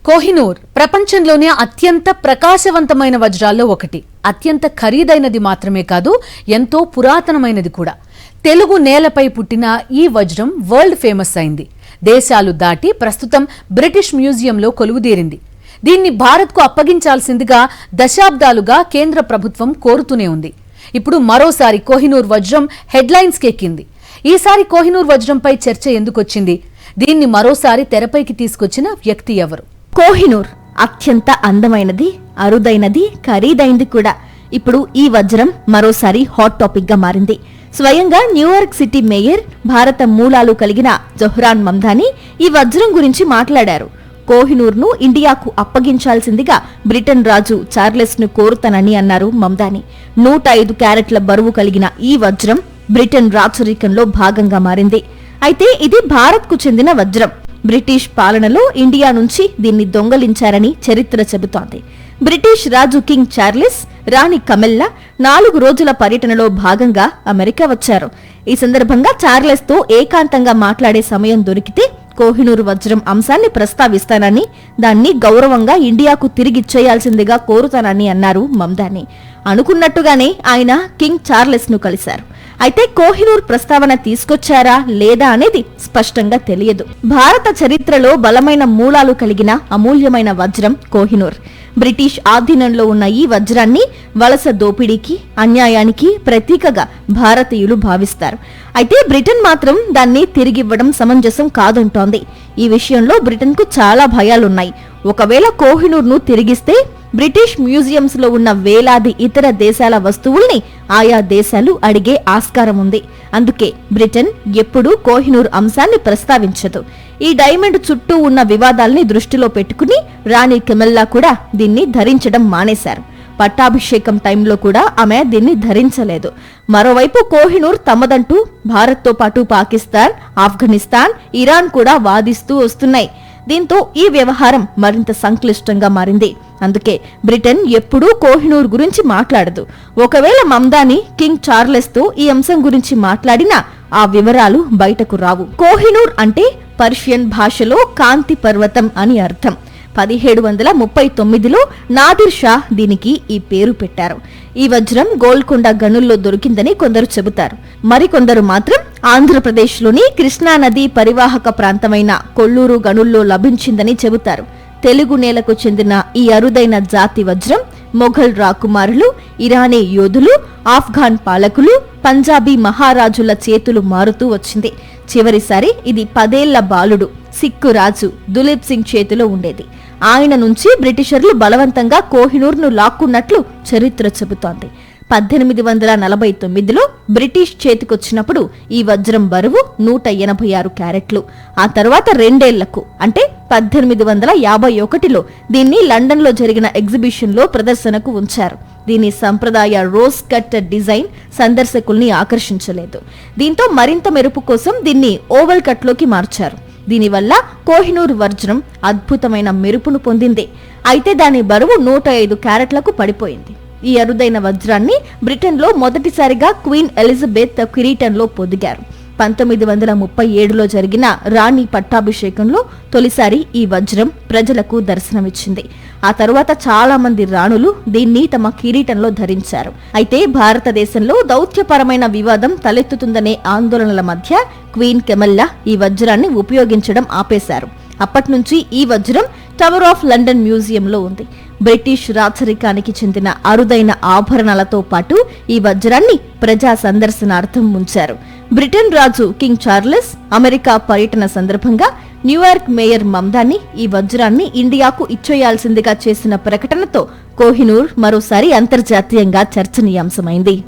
కోహినూర్ ప్రపంచంలోనే అత్యంత ప్రకాశవంతమైన వజ్రాల్లో ఒకటి. అత్యంత ఖరీదైనది మాత్రమే కాదు, ఎంతో పురాతనమైనది కూడా. తెలుగు నేలపై పుట్టిన ఈ వజ్రం వరల్డ్ ఫేమస్ అయింది. దేశాలు దాటి ప్రస్తుతం బ్రిటిష్ మ్యూజియంలో కొలువుదీరింది. దీన్ని భారత్కు అప్పగించాల్సిందిగా దశాబ్దాలుగా కేంద్ర ప్రభుత్వం కోరుతూనే ఉంది. ఇప్పుడు మరోసారి కోహినూర్ వజ్రం హెడ్లైన్స్ కెక్కింది. ఈసారి కోహినూర్ వజ్రంపై చర్చ ఎందుకొచ్చింది? దీన్ని మరోసారి తెరపైకి తీసుకొచ్చిన వ్యక్తి ఎవరు? కోహినూర్ అత్యంత అందమైనది, అరుదైనది, ఖరీదైంది కూడా. ఇప్పుడు ఈ వజ్రం మరోసారి హాట్ టాపిక్ గా మారింది. స్వయంగా న్యూయార్క్ సిటీ మేయర్, భారత మూలాలు కలిగిన జొహ్రాన్ మమ్దాని ఈ వజ్రం గురించి మాట్లాడారు. కోహినూర్ ను ఇండియాకు అప్పగించాల్సిందిగా బ్రిటన్ రాజు చార్లెస్ ను కోరుతానని అన్నారు మమ్దాని. 105 క్యారెట్ల బరువు కలిగిన ఈ వజ్రం బ్రిటన్ రాచరికంలో భాగంగా మారింది. అయితే ఇది భారత్ కు చెందిన వజ్రం. బ్రిటిష్ పాలనలో ఇండియా నుంచి దీన్ని దొంగలించారని చరిత్ర చెబుతోంది. బ్రిటిష్ రాజు కింగ్ చార్లెస్, రాణి కమెల్లా 4 రోజుల పర్యటనలో భాగంగా అమెరికా వచ్చారు. ఈ సందర్భంగా చార్లెస్ తో ఏకాంతంగా మాట్లాడే సమయం దొరికితే కోహినూర్ వజ్రం అంశాన్ని ప్రస్తావిస్తానని, దాన్ని గౌరవంగా ఇండియాకు తిరిగిచ్చేయాల్సిందిగా కోరుతానని అన్నారు మమ్దాని. అనుకున్నట్టుగానే ఆయన కింగ్ చార్లెస్ ను కలిశారు. అయితే కోహినూర్ ప్రస్తావన తీసుకొచ్చారా లేదా అనేది స్పష్టంగా తెలియదు. భారత చరిత్రలో బలమైన మూలాలు కలిగిన అమూల్యమైన వజ్రం కోహినూర్. బ్రిటిష్ ఆధీనంలో ఉన్న ఈ వజ్రాన్ని వలస దోపిడీకి, అన్యాయానికి ప్రతీకగా భారతీయులు భావిస్తారు. అయితే బ్రిటన్ మాత్రం దాన్ని తిరిగివ్వడం సమంజసం కాదంటోంది. ఈ విషయంలో బ్రిటన్కు చాలా భయాలున్నాయి. ఒకవేళ కోహినూర్ ను తిరిగిస్తే బ్రిటిష్ మ్యూజియంస్ లో ఉన్న వేలాది ఇతర దేశాల వస్తువుల్ని ఆయా దేశాలు అడిగే ఆస్కారం ఉంది. అందుకే బ్రిటన్ ఎప్పుడూ కోహినూర్ అంశాన్ని ప్రస్తావించదు. ఈ డైమండ్ చుట్టూ ఉన్న వివాదాల్ని దృష్టిలో పెట్టుకుని రాణి కెమెల్లా కూడా దీన్ని ధరించడం మానేశారు. పట్టాభిషేకం టైంలో కూడా ఆమె దీన్ని ధరించలేదు. మరోవైపు కోహినూర్ తమదంటూ భారత్తో పాటు పాకిస్తాన్, ఆఫ్ఘనిస్తాన్, ఇరాన్ కూడా వాదిస్తూ వస్తున్నాయి. దీంతో ఈ వ్యవహారం మరింత సంక్లిష్టంగా మారింది. అందుకే బ్రిటన్ ఎప్పుడూ కోహినూర్ గురించి మాట్లాడదు. ఒకవేళ మమ్దాని కింగ్ చార్లెస్ తో ఈ అంశం గురించి మాట్లాడినా ఆ వివరాలు బయటకు రావు. కోహినూర్ అంటే పర్షియన్ భాషలో కాంతి పర్వతం అని అర్థం. 1739లో నాదిర్ షా దీనికి ఈ పేరు పెట్టారు. ఈ వజ్రం గోల్కొండ గనుల్లో దొరికిందని కొందరు చెబుతారు. మరికొందరు మాత్రం ఆంధ్రప్రదేశ్లోని కృష్ణానది పరివాహక ప్రాంతమైన కొల్లూరు గనుల్లో లభించిందని చెబుతారు. తెలుగు నేలకు చెందిన ఈ అరుదైన జాతి వజ్రం మొఘల్ రాకుమారులు, ఇరానీ యోధులు, ఆఫ్ఘాన్ పాలకులు, పంజాబీ మహారాజుల చేతులు మారుతూ వచ్చింది. చివరిసారి ఇది 10 ఏళ్ల బాలుడు సిక్కు రాజు దులీప్ సింగ్ చేతిలో ఉండేది. ఆయన నుంచి బ్రిటిషర్లు బలవంతంగా కోహినూర్ ను లాక్కున్నట్లు చరిత్ర చెబుతోంది. 1849లో బ్రిటిష్ చేతికొచ్చినప్పుడు ఈ వజ్రం బరువు 186 క్యారెట్లు. ఆ తర్వాత 2 ఏళ్లకు అంటే 1851లో దీన్ని లండన్ లో జరిగిన ఎగ్జిబిషన్ లో ప్రదర్శనకు ఉంచారు. దీని సంప్రదాయ రోజ్ కట్ డిజైన్ సందర్శకుల్ని ఆకర్షించలేదు. దీంతో మరింత మెరుపు కోసం దీన్ని ఓవల్ కట్ లోకి మార్చారు. దీనివల్ల కోహినూర్ వజ్రం అద్భుతమైన మెరుపును పొందింది. అయితే దాని బరువు 105 క్యారెట్లకు పడిపోయింది. ఈ అరుదైన వజ్రాన్ని బ్రిటన్లో మొదటిసారిగా క్వీన్ ఎలిజబెత్ కిరీటంలో పొదిగారు. 1937లో జరిగిన రాణి పట్టాభిషేకంలో తొలిసారి ఈ వజ్రం ప్రజలకు దర్శనమిచ్చింది. ఆ తరువాత చాలా మంది రాణులు దీన్ని తమ కిరీటంలో ధరించారు. అయితే భారతదేశంలో దౌత్యపరమైన వివాదం తలెత్తుతుందనే ఆందోళనల మధ్య క్వీన్ కెమెల్లా ఈ వజ్రాన్ని ఉపయోగించడం ఆపేశారు. అప్పట్నుంచి ఈ వజ్రం టవర్ ఆఫ్ లండన్ మ్యూజియంలో ఉంది. బ్రిటిష్ రాచరికానికి చెందిన అరుదైన ఆభరణాలతో పాటు ఈ వజ్రాన్ని ప్రజా సందర్శనార్థం ఉంచారు. బ్రిటన్ రాజు కింగ్ చార్లెస్ అమెరికా పర్యటన సందర్భంగా న్యూయార్క్ మేయర్ మమ్దాని ఈ వజ్రాన్ని ఇండియాకు ఇచ్చేయాల్సిందిగా చేసిన ప్రకటనతో కోహినూర్ మరోసారి అంతర్జాతీయంగా చర్చనీయాంశమైంది.